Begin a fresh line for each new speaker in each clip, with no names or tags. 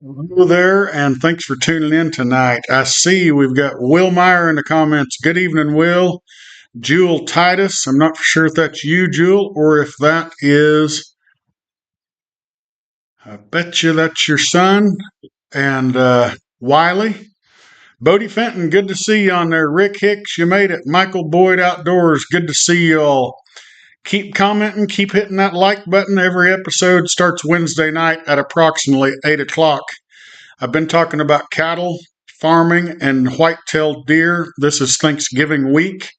Hello there, and thanks for tuning in tonight. I see we've got Will Meyer in the comments. Good evening, Will. Jewel Titus. I'm not for sure if that's you, Jewel, or if that is, I bet you that's your son. And Wiley. Bodie Fenton, good to see you on there. Rick Hicks, you made it. Michael Boyd Outdoors, good to see you all. Keep commenting, keep hitting that like button. Every episode starts Wednesday night at approximately 8 o'clock. I've been talking about cattle, farming, and white-tailed deer. This is Thanksgiving week.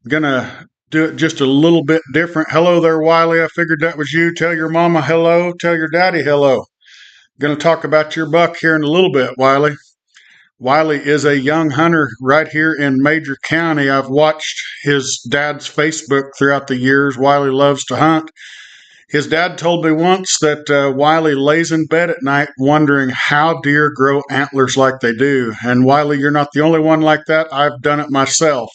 I'm going to do it just a little bit different. Hello there, Wiley. I figured that was you. Tell your mama hello. Tell your daddy hello. Going to talk about your buck here in a little bit, Wiley. Wiley is a young hunter right here in Major County. I've watched his dad's Facebook throughout the years. Wiley loves to hunt. His dad told me once that Wiley lays in bed at night wondering how deer grow antlers like they do. And Wiley, you're not the only one like that. I've done it myself.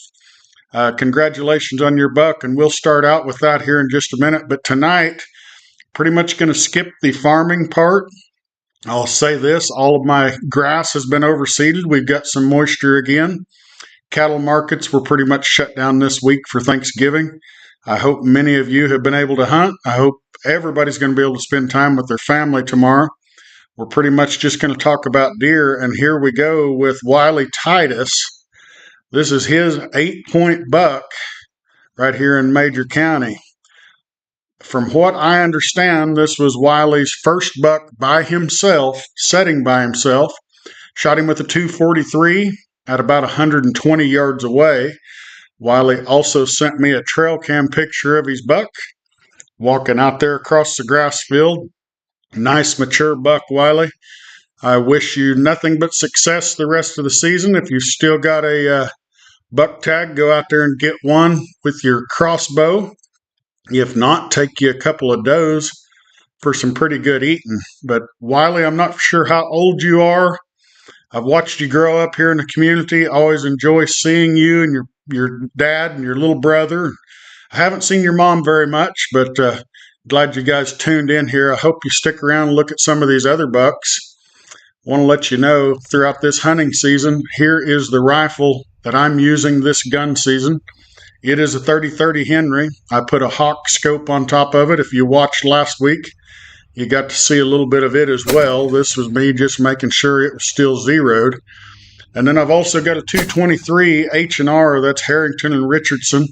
Congratulations on your buck, and we'll start out with that here in just a minute. But tonight, pretty much going to skip the farming part. I'll say this, all of my grass has been overseeded. We've got some moisture again. Cattle markets were pretty much shut down this week for Thanksgiving. I hope many of you have been able to hunt. I hope everybody's going to be able to spend time with their family tomorrow. We're pretty much just going to talk about deer, and here we go with Wiley Titus. This is his 8-point buck right here in Major County. From what I understand, this was Wiley's first buck by himself, setting by himself. Shot him with a 243 at about 120 yards away. Wiley also sent me a trail cam picture of his buck walking out there across the grass field. Nice mature buck, Wiley. I wish you nothing but success the rest of the season. If you still got a buck tag, go out there and get one with your crossbow. If not, take you a couple of does for some pretty good eating. But Wiley, I'm not sure how old you are. I've watched you grow up here in the community. I always enjoy seeing you and your dad and your little brother. I haven't seen your mom very much, but glad you guys tuned in here. I hope you stick around and look at some of these other bucks. Want to let you know throughout this hunting season, here is the rifle that I'm using this gun season. It is a 30-30 Henry. I put a Hawk scope on top of it. If you watched last week, you got to see a little bit of it as well. This was me just making sure it was still zeroed. And then I've also got a 223 H&R. That's Harrington and Richardson.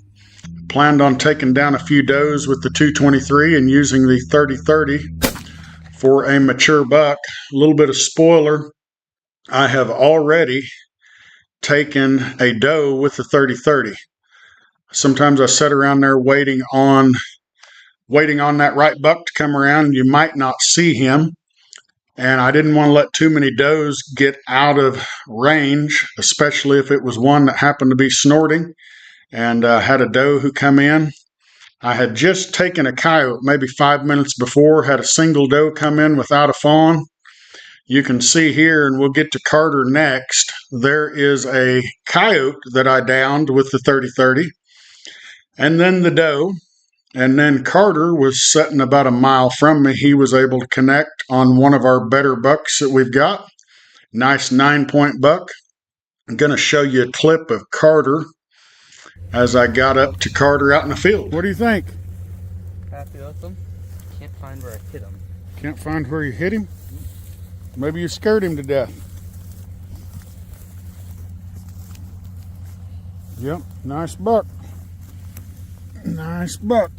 Planned on taking down a few does with the 223 and using the 30-30 for a mature buck. A little bit of spoiler. I have already taken a doe with the 30-30. Sometimes I sit around there waiting on that right buck to come around, and you might not see him. And I didn't want to let too many does get out of range, especially if it was one that happened to be snorting. And had a doe who come in. I had just taken a coyote maybe 5 minutes before, had a single doe come in without a fawn. You can see here, and we'll get to Carter next, there is a coyote that I downed with the 30-30. And then the doe, and then Carter was sitting about a mile from me. He was able to connect on one of our better bucks that we've got. Nice 9-point buck. I'm going to show you a clip of Carter as I got up to Carter out in the field. What do you think?
Happy with him. Can't find where I hit him.
Can't find where you hit him? Maybe you scared him to death. Yep, nice buck. Nice buck.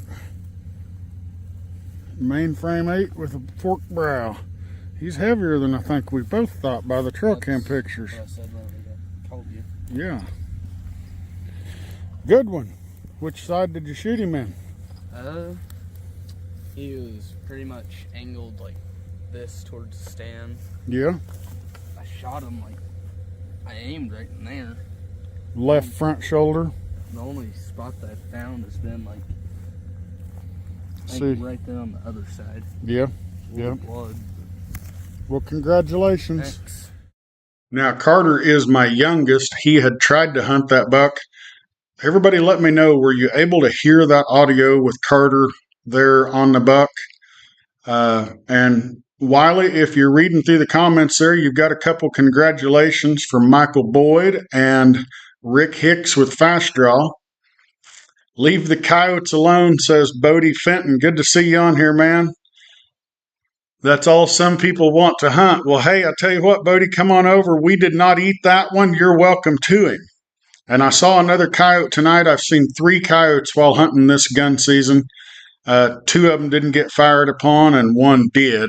Mainframe 8 with a forked brow. He's heavier than I think we both thought by the trail cam pictures.
What I said when we told you.
Yeah. Good one. Which side did you shoot him in?
He was pretty much angled like this towards the stand.
Yeah.
I shot him like, I aimed right in there.
Left front shoulder.
The only spot that I found has been like, I
See.
think right there on the other side.
Yeah.
A little
Yeah.
blood.
Well, congratulations.
Thanks.
Now, Carter is my youngest. He had tried to hunt that buck. Everybody let me know, were you able to hear that audio with Carter there on the buck? And Wiley, if you're reading through the comments there, you've got a couple congratulations from Michael Boyd and Rick Hicks with Fast Draw. Leave the coyotes alone, says Bodie Fenton. Good to see you on here, man. That's all some people want to hunt. Well, hey, I tell you what, Bodie, come on over. We did not eat that one. You're welcome to him. And I saw another coyote tonight. I've seen 3 coyotes while hunting this gun season. 2 of them didn't get fired upon, and 1 did.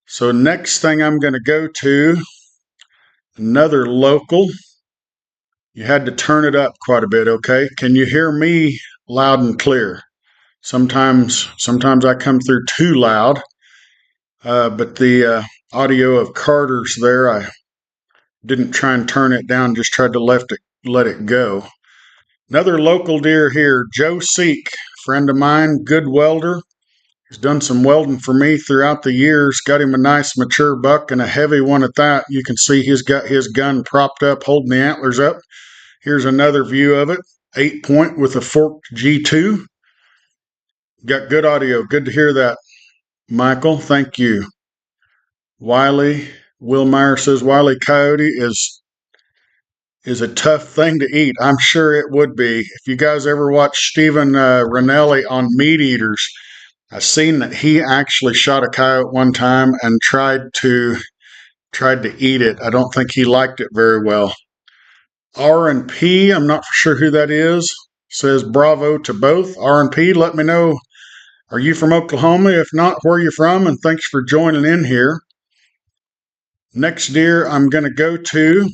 So next thing I'm going to go to, another local. You had to turn it up quite a bit, okay? Can you hear me loud and clear? Sometimes I come through too loud. But the audio of Carter's there, I didn't try and turn it down, just tried to let it go. Another local deer here, Joe Seek, friend of mine, good welder. He's done some welding for me throughout the years. Got him a nice mature buck and a heavy one at that. You can see he's got his gun propped up, holding the antlers up. Here's another view of it, 8-point with a forked G2. Got good audio. Good to hear that, Michael. Thank you. Wiley, Will Meyer says Wiley Coyote is a tough thing to eat. I'm sure it would be. If you guys ever watch Stephen Ranelli on Meat Eaters, I've seen that he actually shot a coyote one time and tried to eat it. I don't think he liked it very well. R&P, I'm not for sure who that is, says bravo to both. R&P, let me know. Are you from Oklahoma? If not, where are you from? And thanks for joining in here. Next deer I'm going to go to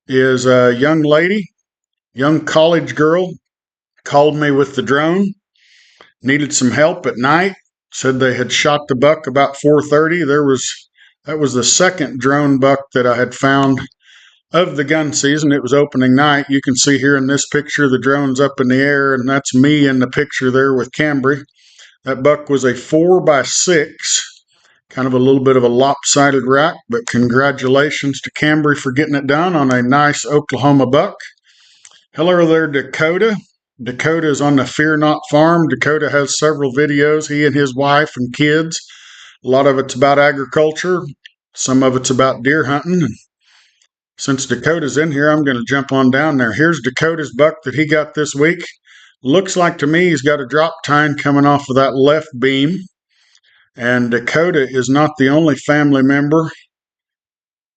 is a young lady, young college girl, called me with the drone, needed some help at night, said they had shot the buck about 4:30. That was the second drone buck that I had found of the gun season. It was opening night. You can see here in this picture the drone's up in the air, and that's me in the picture there with Cambry. That buck was a 4x6. Kind of a little bit of a lopsided rack, but congratulations to Cambry for getting it done on a nice Oklahoma buck. Hello there, Dakota. Dakota is on the Fear Not farm. Dakota has several videos, he and his wife and kids. A lot of it's about agriculture. Some of it's about deer hunting. And since Dakota's in here, I'm going to jump on down there. Here's Dakota's buck that he got this week. Looks like to me he's got a drop tine coming off of that left beam. And Dakota is not the only family member.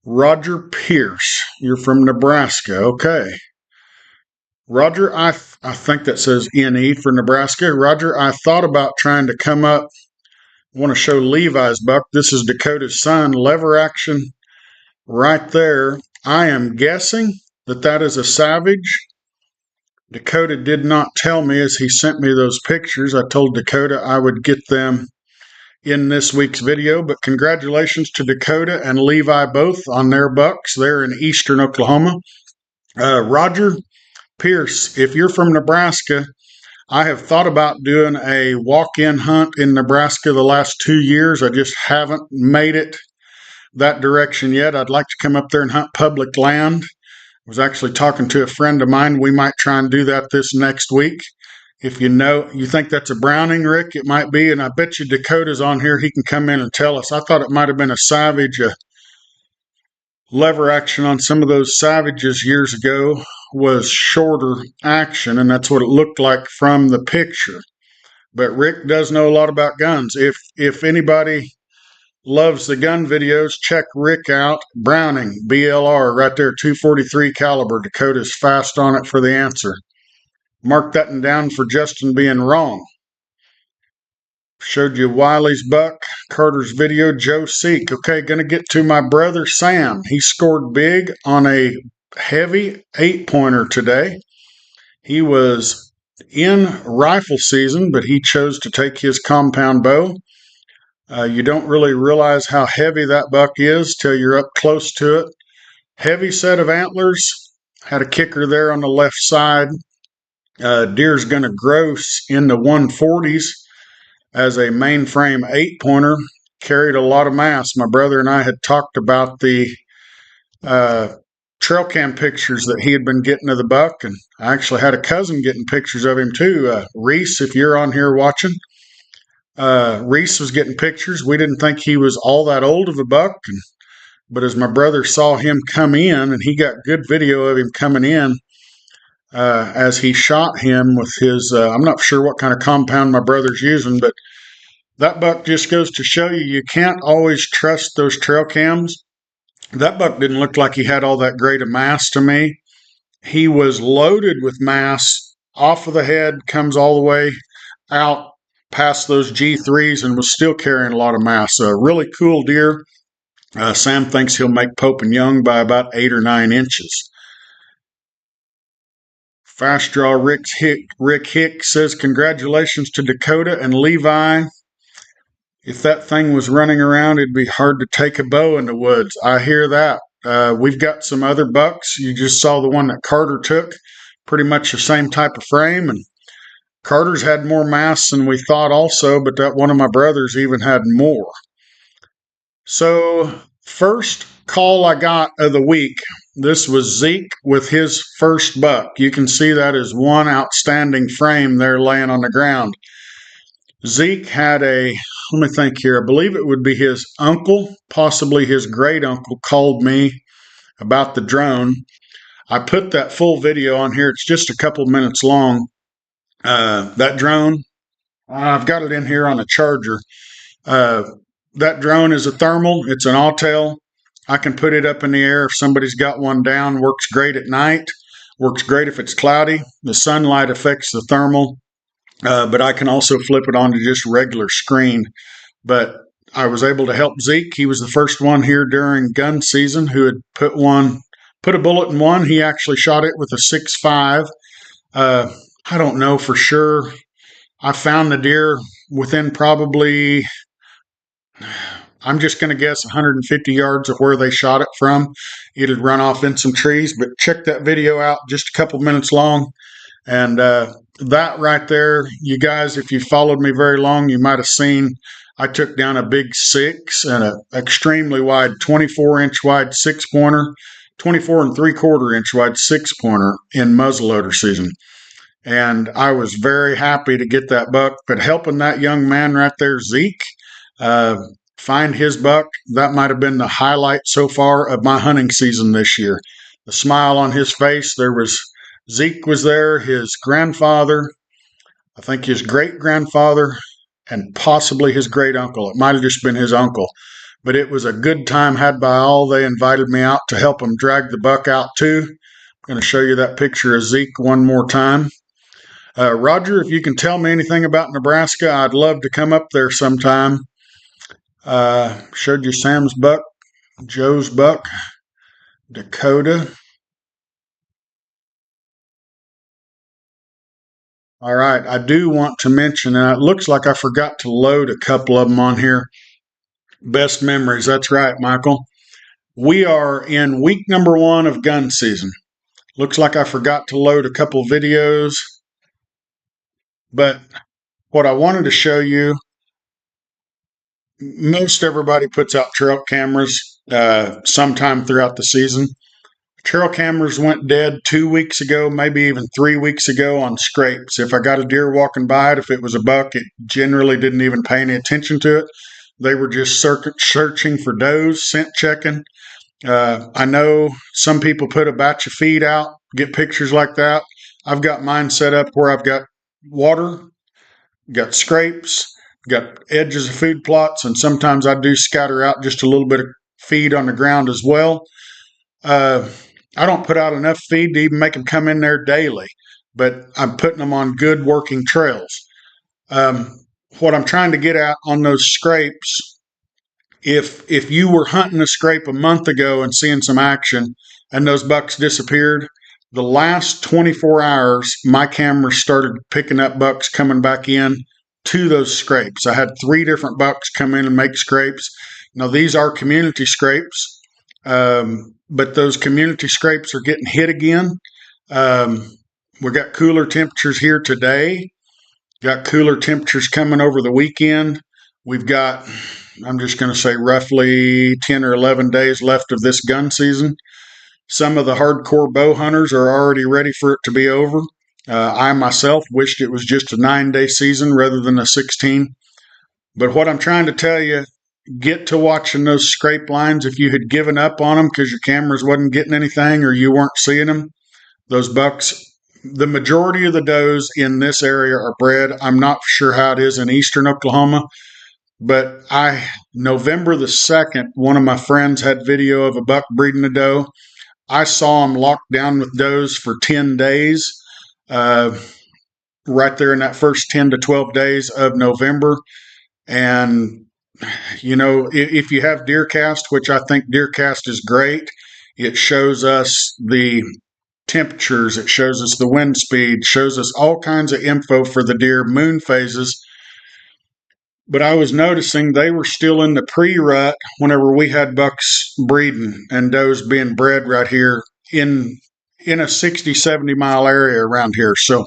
Roger Pierce, you're from Nebraska. Okay. Roger, I think that says NE for Nebraska. Roger, I thought about trying to come up. I want to show Levi's buck. This is Dakota's son. Lever action right there. I am guessing that is a Savage. Dakota did not tell me as he sent me those pictures. I told Dakota I would get them in this week's video, but congratulations to Dakota and Levi both on their bucks. They're in eastern Oklahoma. Roger Pierce, if you're from Nebraska, I have thought about doing a walk-in hunt in Nebraska the last 2 years. I just haven't made it that direction yet. I'd like to come up there and hunt public land. I was actually talking to a friend of mine. We might try and do that this next week. If you think that's a Browning, Rick, it might be, and I bet you Dakota's on here. He can come in and tell us. I thought it might have been a Savage. Lever action on some of those Savages years ago was shorter action, and that's what it looked like from the picture. But Rick does know a lot about guns. If anybody loves the gun videos, check Rick out. Browning, BLR, right there, 243 caliber. Dakota's fast on it for the answer. Mark that one down for Justin being wrong. Showed you Wiley's buck, Carter's video, Joe Seek. Okay, going to get to my brother Sam. He scored big on a heavy 8-pointer today. He was in rifle season, but he chose to take his compound bow. You don't really realize how heavy that buck is till you're up close to it. Heavy set of antlers. Had a kicker there on the left side. Deer's going to gross in the 140s as a mainframe 8-pointer. Carried a lot of mass. My brother and I had talked about the trail cam pictures that he had been getting of the buck, and I actually had a cousin getting pictures of him too. Reese, if you're on here watching, Reese was getting pictures. We didn't think he was all that old of a buck, but as my brother saw him come in, and he got good video of him coming in, as he shot him with his, I'm not sure what kind of compound my brother's using, but that buck just goes to show you, you can't always trust those trail cams. That buck didn't look like he had all that great a mass to me. He was loaded with mass off of the head, comes all the way out past those G3s, and was still carrying a lot of mass. Really cool deer. Sam thinks he'll make Pope and Young by about 8 or 9 inches. Fast Draw Rick Hick says, congratulations to Dakota and Levi. If that thing was running around, it'd be hard to take a bow in the woods. I hear that. We've got some other bucks. You just saw the one that Carter took, pretty much the same type of frame. And Carter's had more mass than we thought also, but that one of my brothers even had more. So, first call I got of the week, this was Zeke with his first buck. You can see that is one outstanding frame there laying on the ground. Zeke had let me think here, I believe it would be his uncle, possibly his great uncle, called me about the drone. I put that full video on here. It's just a couple minutes long. That drone, I've got it in here on a charger. That drone is a thermal. It's an Autel. I can put it up in the air if somebody's got one down. Works great at night. Works great if it's cloudy. The sunlight affects the thermal. But I can also flip it onto just regular screen. But I was able to help Zeke. He was the first one here during gun season who had put a bullet in one. He actually shot it with a 6.5. I don't know for sure. I found the deer within probably, I'm just going to guess 150 yards of where they shot it from. It had run off in some trees, but check that video out, just a couple minutes long. And that right there, you guys, if you followed me very long, you might have seen I took down a big 6 and an extremely wide 24-inch wide 6-pointer, 24 and 3/4 inch wide 6-pointer in muzzleloader season. And I was very happy to get that buck. But helping that young man right there, Zeke, find his buck, that might have been the highlight so far of my hunting season this year. The smile on his face, Zeke was there, his grandfather, I think his great-grandfather, and possibly his great-uncle. It might have just been his uncle. But it was a good time had by all. They invited me out to help them drag the buck out too. I'm going to show you that picture of Zeke one more time. Roger, if you can tell me anything about Nebraska, I'd love to come up there sometime. Showed you Sam's buck, Joe's buck, Dakota. All right, I do want to mention, and it looks like I forgot to load a couple of them on here. Best memories, that's right, Michael. We are in week number 1 of gun season. Looks like I forgot to load a couple videos, but what I wanted to show you, most everybody puts out trail cameras sometime throughout the season. Trail cameras went dead 2 weeks ago, maybe even 3 weeks ago on scrapes. If I got a deer walking by it, if it was a buck, it generally didn't even pay any attention to it. They were just searching for does, scent checking. I know some people put a batch of feed out, get pictures like that. I've got mine set up where I've got water, got scrapes, got edges of food plots, and sometimes I do scatter out just a little bit of feed on the ground as well. I don't put out enough feed to even make them come in there daily, but I'm putting them on good working trails. What I'm trying to get at on those scrapes, if you were hunting a scrape a month ago and seeing some action and those bucks disappeared, the last 24 hours, my camera started picking up bucks coming back in to those scrapes. I had 3 different bucks come in and make scrapes. Now, these are community scrapes. But those community scrapes are getting hit again. We got cooler temperatures here today. Got cooler temperatures coming over the weekend. We've got, I'm just going to say roughly 10 or 11 days left of this gun season. Some of the hardcore bow hunters are already ready for it to be over. I myself wished it was just a 9-day season rather than a 16. But what I'm trying to tell you, get to watching those scrape lines. If you had given up on them because your cameras wasn't getting anything or you weren't seeing them, those bucks, the majority of the does in this area are bred. I'm not sure how it is in eastern Oklahoma, but November the 2nd, one of my friends had video of a buck breeding a doe. I saw him locked down with does for 10 days, uh, right there in that first 10 to 12 days of November. And, if you have DeerCast, which I think DeerCast is great, it shows us the temperatures, it shows us the wind speed, shows us all kinds of info for the deer, moon phases. But I was noticing they were still in the pre-rut whenever we had bucks breeding and does being bred right here in a 60, 70-mile area around here. So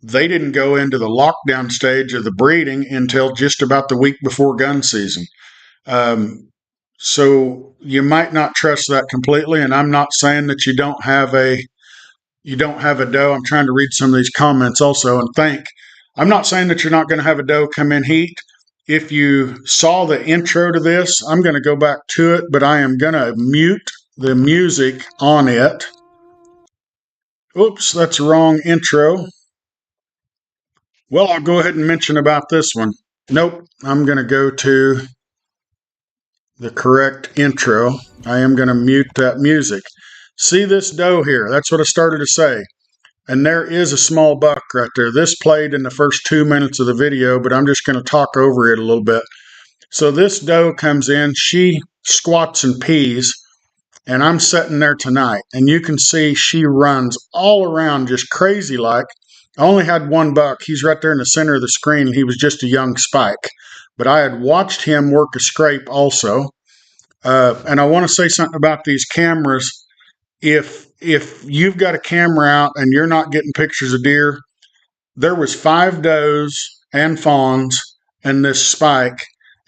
they didn't go into the lockdown stage of the breeding until just about the week before gun season. So you might not trust that completely, and I'm not saying that you don't have a doe. I'm trying to read some of these comments also and I'm not saying that you're not going to have a doe come in heat. If you saw the intro to this, I'm going to go back to it, but I am going to mute the music on it. Oops, that's the wrong intro. Well, I'll go ahead and mention about this one. Nope, I'm going to go to the correct intro. I am going to mute that music. See this doe here? That's what I started to say. And there is a small buck right there. This played in the first 2 minutes of the video, but I'm just going to talk over it a little bit. So this doe comes in, she squats and pees, and I'm sitting there tonight, and you can see she runs all around just crazy like. I only had one buck. He's right there in the center of the screen, and he was just a young spike. But I had watched him work a scrape also. And I want to say something about these cameras. If you've got a camera out and you're not getting pictures of deer, there was 5 does and fawns and this spike,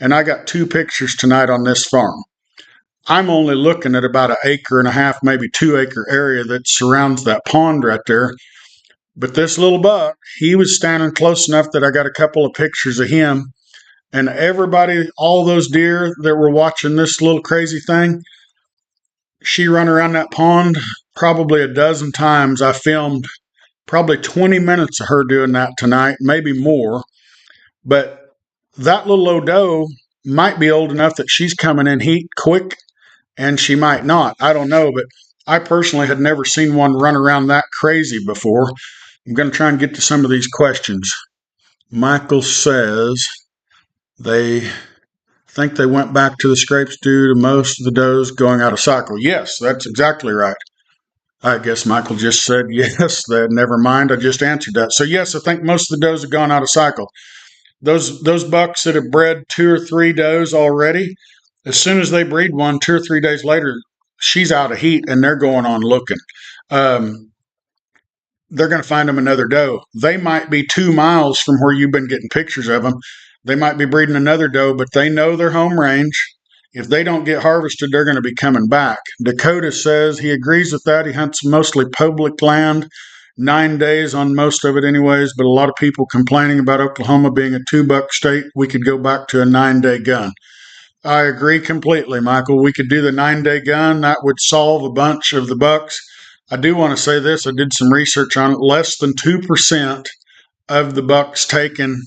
and I got 2 pictures tonight on this farm. I'm only looking at about 1.5 acre, maybe 2 acre area that surrounds that pond right there. But this little buck, he was standing close enough that I got a couple of pictures of him. And everybody, all those deer that were watching this little crazy thing, she run around that pond probably a dozen times. I filmed probably 20 minutes of her doing that tonight, maybe more. But that little old doe might be old enough that she's coming in heat quick, and she might not. I don't know, but I personally had never seen one run around that crazy before. I'm going to try and get to some of these questions. Michael says they think they went back to the scrapes due to most of the does going out of cycle. Yes, that's exactly right. I guess Michael just said yes. That never mind. I just answered that. So yes, I think most of the does have gone out of cycle. Those bucks that have bred 2 or 3 does already, as soon as they breed one, 2 or 3 days later, she's out of heat and they're going on looking. They're going to find them another doe. They might be 2 miles from where you've been getting pictures of them. They might be breeding another doe, but they know their home range. If they don't get harvested, they're going to be coming back. Dakota says he agrees with that. He hunts mostly public land, 9 days on most of it anyways, but a lot of people complaining about Oklahoma being a 2-buck state. We could go back to a 9-day gun. I agree completely, Michael. We could do the 9-day gun. That would solve a bunch of the bucks. I do want to say this. I did some research on it. Less than 2% of the bucks taken,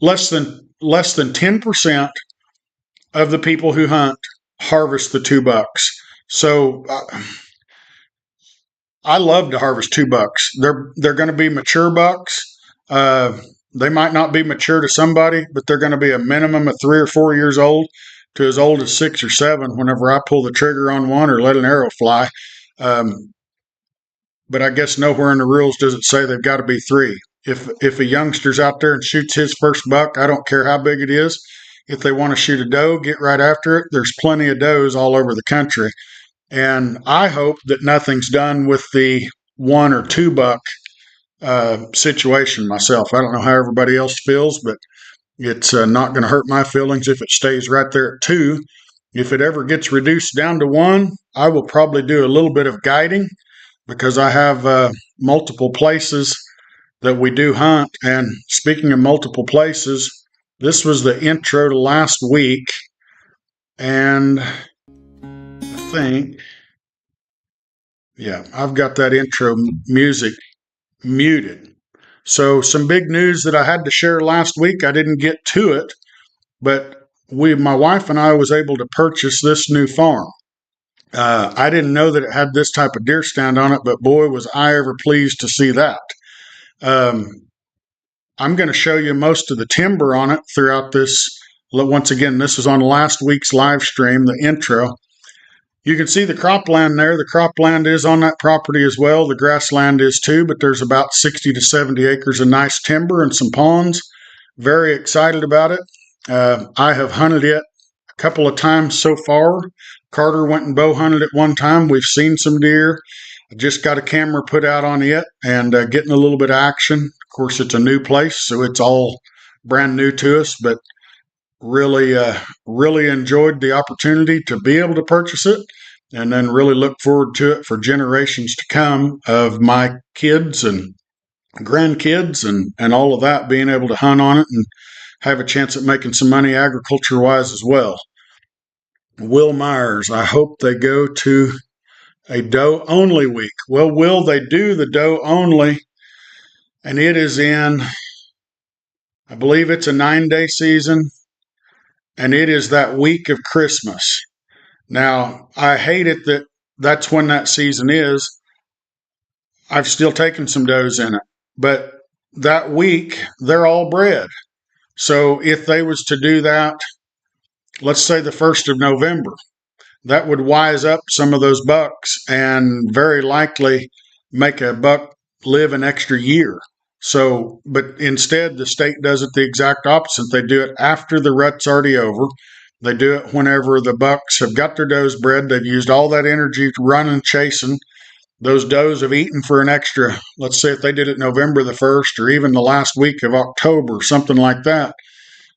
less than 10% of the people who hunt harvest the 2 bucks. So I love to harvest 2 bucks. They're going to be mature bucks. They might not be mature to somebody, but they're going to be a minimum of 3 or 4 years old to as old as 6 or 7 whenever I pull the trigger on one or let an arrow fly. But I guess nowhere in the rules does it say they've got to be 3. If a youngster's out there and shoots his first buck, I don't care how big it is. If they want to shoot a doe, get right after it. There's plenty of does all over the country. And I hope that nothing's done with the 1 or 2 buck situation myself. I don't know how everybody else feels, but it's not going to hurt my feelings if it stays right there at 2. If it ever gets reduced down to 1, I will probably do a little bit of guiding because I have multiple places that we do hunt. And speaking of multiple places, This was the intro to last week, and I think, yeah, I've got that intro music muted. So some big news that I had to share last week. I didn't get to it, but my wife and I was able to purchase this new farm. I didn't know that it had this type of deer stand on it, but boy, was I ever pleased to see that. Um, I'm going to show you most of the timber on it throughout this. Once again, this is on last week's live stream, the intro. You can see the cropland there. The cropland is on that property as well. The grassland is too, but there's about 60 to 70 acres of nice timber and some ponds. Very excited about it. I have hunted it a couple of times so far. Carter went and bow hunted it one time. We've seen some deer. I just got a camera put out on it and getting a little bit of action. Of course, it's a new place, so it's all brand new to us, but really enjoyed the opportunity to be able to purchase it, and then really look forward to it for generations to come of my kids and grandkids and all of that, being able to hunt on it and have a chance at making some money agriculture wise as well. Will Myers, I hope they go to a doe only week. Well, will they do the doe only? And it is in, I believe it's a 9-day season, and it is that week of Christmas. Now, I hate it that that's when that season is. I've still taken some does in it, but that week they're all bred. So if they was to do that, let's say the 1st of November, that would wise up some of those bucks and very likely make a buck live an extra year. So, but instead, the state does it the exact opposite. They do it after the rut's already over. They do it whenever the bucks have got their does bred. They've used all that energy running, chasing. Those does have eaten for an extra, let's say if they did it November the 1st or even the last week of October, something like that.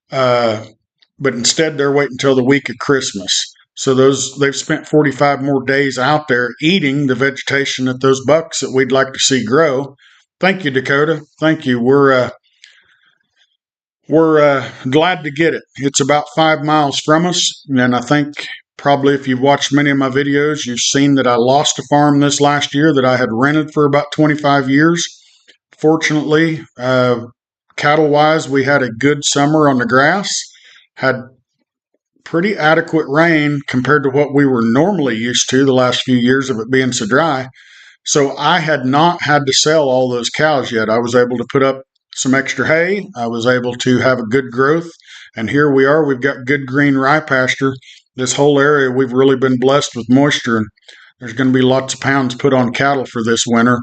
But instead, they're waiting until the week of Christmas. So they've spent 45 more days out there eating the vegetation that those bucks that we'd like to see grow. Thank you, Dakota. Thank you. We're glad to get it. It's about 5 miles from us, and I think probably if you've watched many of my videos, you've seen that I lost a farm this last year that I had rented for about 25 years. Fortunately, cattle-wise, we had a good summer on the grass, had pretty adequate rain compared to what we were normally used to the last few years of it being so dry. So I had not had to sell all those cows yet. I was able to put up some extra hay. I was able to have a good growth. And here we are. We've got good green rye pasture. This whole area, we've really been blessed with moisture. And there's going to be lots of pounds put on cattle for this winter.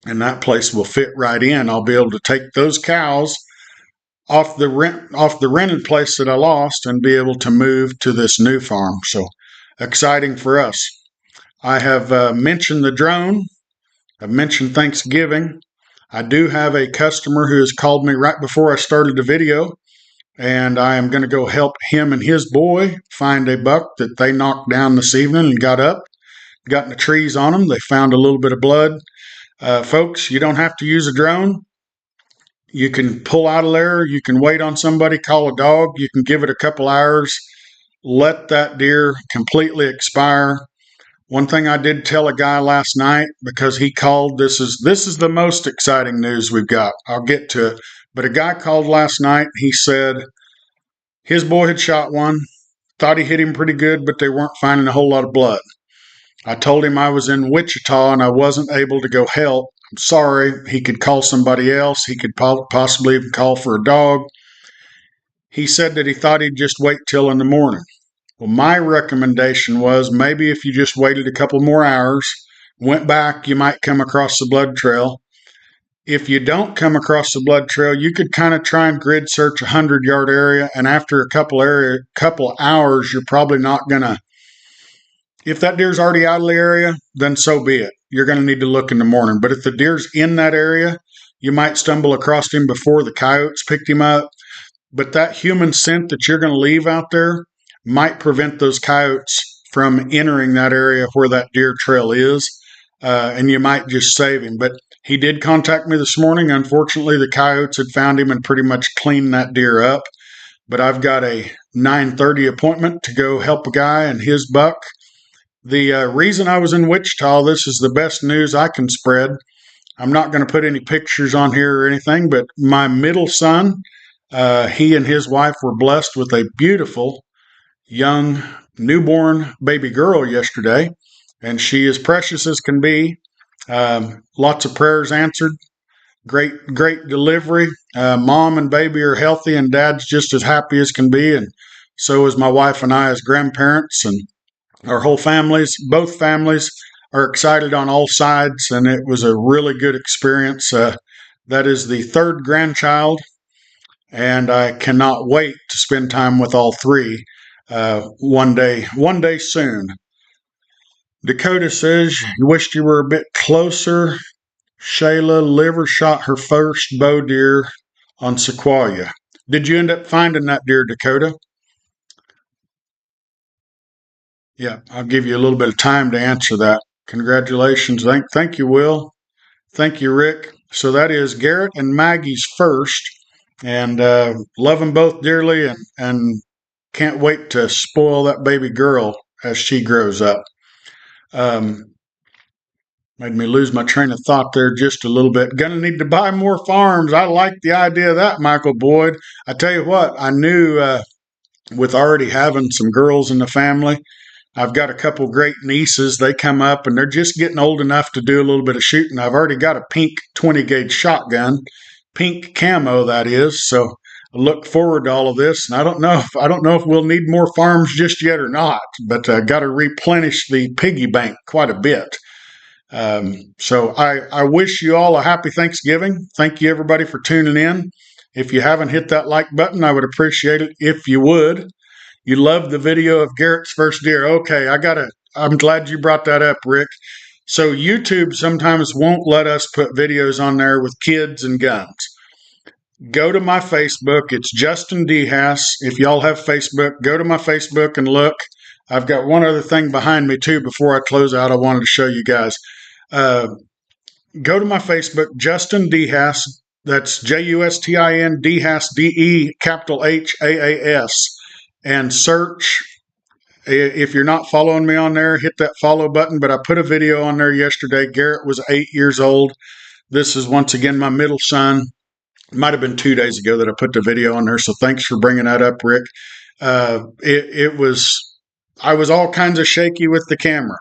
And that place will fit right in. I'll be able to take those cows off the rented place that I lost and be able to move to this new farm. So exciting for us. I have mentioned the drone. I've mentioned Thanksgiving. I do have a customer who has called me right before I started the video, and I am going to go help him and his boy find a buck that they knocked down this evening and got in the trees on them. They found a little bit of blood. Folks, you don't have to use a drone. You can pull out of there. You can wait on somebody, call a dog. You can give it a couple hours, let that deer completely expire. One thing I did tell a guy last night, because he called, this is the most exciting news we've got. I'll get to it. But a guy called last night. He said his boy had shot one, thought he hit him pretty good, but they weren't finding a whole lot of blood. I told him I was in Wichita and I wasn't able to go help. I'm sorry. He could call somebody else. He could possibly even call for a dog. He said that he thought he'd just wait till in the morning. Well, my recommendation was maybe if you just waited a couple more hours, went back, you might come across the blood trail. If you don't come across the blood trail, you could kind of try and grid search a 100-yard area, and after a couple hours, you're probably not going to. If that deer's already out of the area, then so be it. You're going to need to look in the morning. But if the deer's in that area, you might stumble across him before the coyotes picked him up. But that human scent that you're going to leave out there might prevent those coyotes from entering that area where that deer trail is, and you might just save him. But he did contact me this morning. Unfortunately, the coyotes had found him and pretty much cleaned that deer up. but I've got a 9:30 appointment to go help a guy and his buck. The reason I was in Wichita, this is the best news I can spread. I'm not going to put any pictures on here or anything, but my middle son, he and his wife were blessed with a beautiful young newborn baby girl yesterday, and she is precious as can be. Lots of prayers answered. Great delivery. Mom and baby are healthy, and dad's just as happy as can be, and so is my wife and I as grandparents, and our whole families, both families are excited on all sides, and it was a really good experience. That is the third grandchild, and I cannot wait to spend time with all three one day soon. Dakota says, you wished you were a bit closer. Shayla liver shot her first bow deer on Sequoia. Did you end up finding that deer, Dakota? Yeah, I'll give you a little bit of time to answer that. Congratulations. Thank you, Will. Thank you, Rick. So that is Garrett and Maggie's first, and love them both dearly, and can't wait to spoil that baby girl as she grows up. Made me lose my train of thought there just a little bit. Gonna need to buy more farms. I like the idea of that, Michael Boyd. I tell you what, I knew with already having some girls in the family, I've got a couple great nieces. They come up and they're just getting old enough to do a little bit of shooting. I've already got a pink 20 gauge shotgun, pink camo that is. So I look forward to all of this. And I don't know if we'll need more farms just yet or not, but I got to replenish the piggy bank quite a bit. So I wish you all a happy Thanksgiving. Thank you everybody for tuning in. If you haven't hit that like button, I would appreciate it if you would. You loved the video of Garrett's first deer. Okay, I'm glad you brought that up, Rick. So YouTube sometimes won't let us put videos on there with kids and guns. Go to my Facebook. It's Justin DeHaas. If y'all have Facebook, go to my Facebook and look. I've got one other thing behind me too before I close out I wanted to show you guys. Go to my Facebook, Justin DeHaas. That's Justin DeHaas, DE capital HAAS, and search. If you're not following me on there, hit that follow button. But I put a video on there yesterday. Garrett was 8 years old. This is once again my middle son. It might have been 2 days ago that I put the video on there. So thanks for bringing that up, Rick. I was all kinds of shaky with the camera,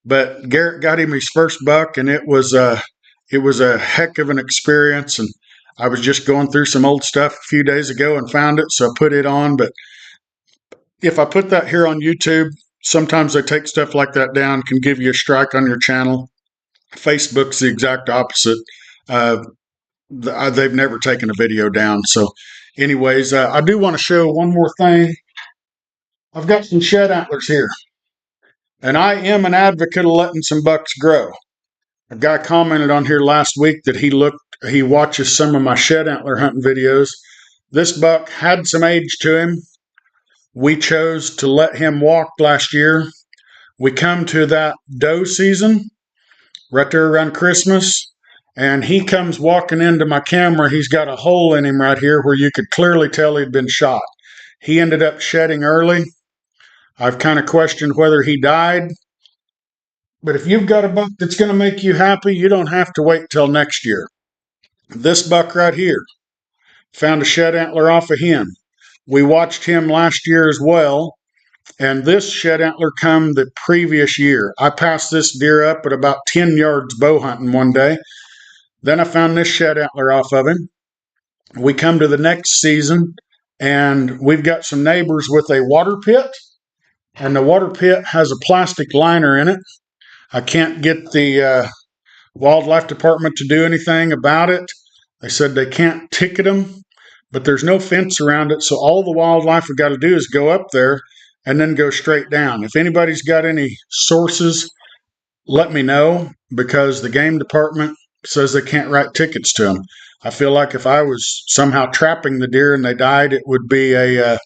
but Garrett got him his first buck, and it was a heck of an experience. And I was just going through some old stuff a few days ago and found it, so I put it on. But if I put that here on YouTube, sometimes they take stuff like that down, can give you a strike on your channel. Facebook's the exact opposite. They've never taken a video down. So anyways, I do want to show one more thing. I've got some shed antlers here, and I am an advocate of letting some bucks grow. A guy commented on here last week that he watches some of my shed antler hunting videos. This buck had some age to him. We chose to let him walk last year. We come to that doe season right there around Christmas, and he comes walking into my camera. He's got a hole in him right here where you could clearly tell he'd been shot. He ended up shedding early. I've kind of questioned whether he died. But if you've got a buck that's going to make you happy, you don't have to wait till next year. This buck right here, found a shed antler off of him. We watched him last year as well, and this shed antler come the previous year. I passed this deer up at about 10 yards bow hunting one day. Then I found this shed antler off of him. We come to the next season, and we've got some neighbors with a water pit, and the water pit has a plastic liner in it. I can't get the wildlife department to do anything about it. They said they can't ticket them, but there's no fence around it. So all the wildlife have got to do is go up there and then go straight down. If anybody's got any sources, let me know, because the game department says they can't write tickets to them. I feel like if I was somehow trapping the deer and they died, it would be a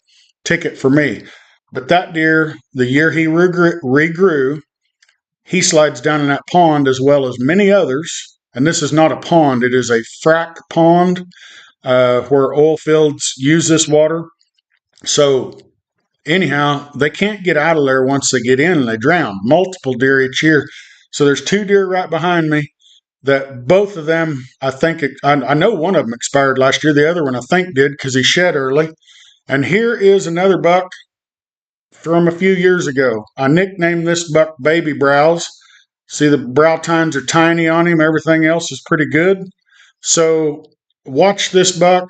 ticket for me. But that deer, the year he regrew, he slides down in that pond as well as many others. And this is not a pond. It is a frack pond where oil fields use this water. So anyhow, they can't get out of there once they get in and they drown. Multiple deer each year. So there's 2 deer right behind me that both of them, I think, I know one of them expired last year. The other one I think did because he shed early. And here is another buck from a few years ago. I nicknamed this buck Baby Brows. See, the brow tines are tiny on him. Everything else is pretty good. So watch this buck.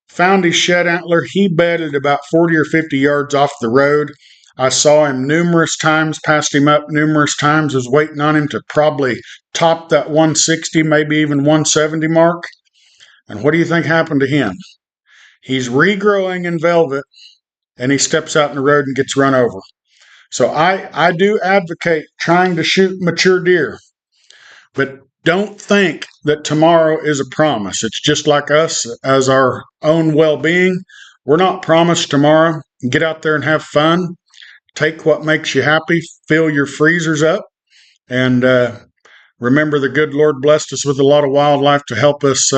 Found his shed antler. He bedded about 40 or 50 yards off the road. I saw him numerous times, passed him up numerous times, was waiting on him to probably top that 160, maybe even 170 mark. And what do you think happened to him? He's regrowing in velvet, and he steps out in the road and gets run over. So I do advocate trying to shoot mature deer, but don't think that tomorrow is a promise. It's just like us as our own well-being. We're not promised tomorrow. Get out there and have fun. Take what makes you happy. Fill your freezers up. And remember, the good Lord blessed us with a lot of wildlife to help us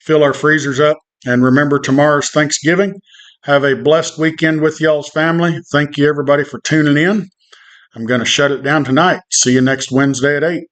fill our freezers up. And remember, tomorrow's Thanksgiving. Have a blessed weekend with y'all's family. Thank you, everybody, for tuning in. I'm going to shut it down tonight. See you next Wednesday at 8.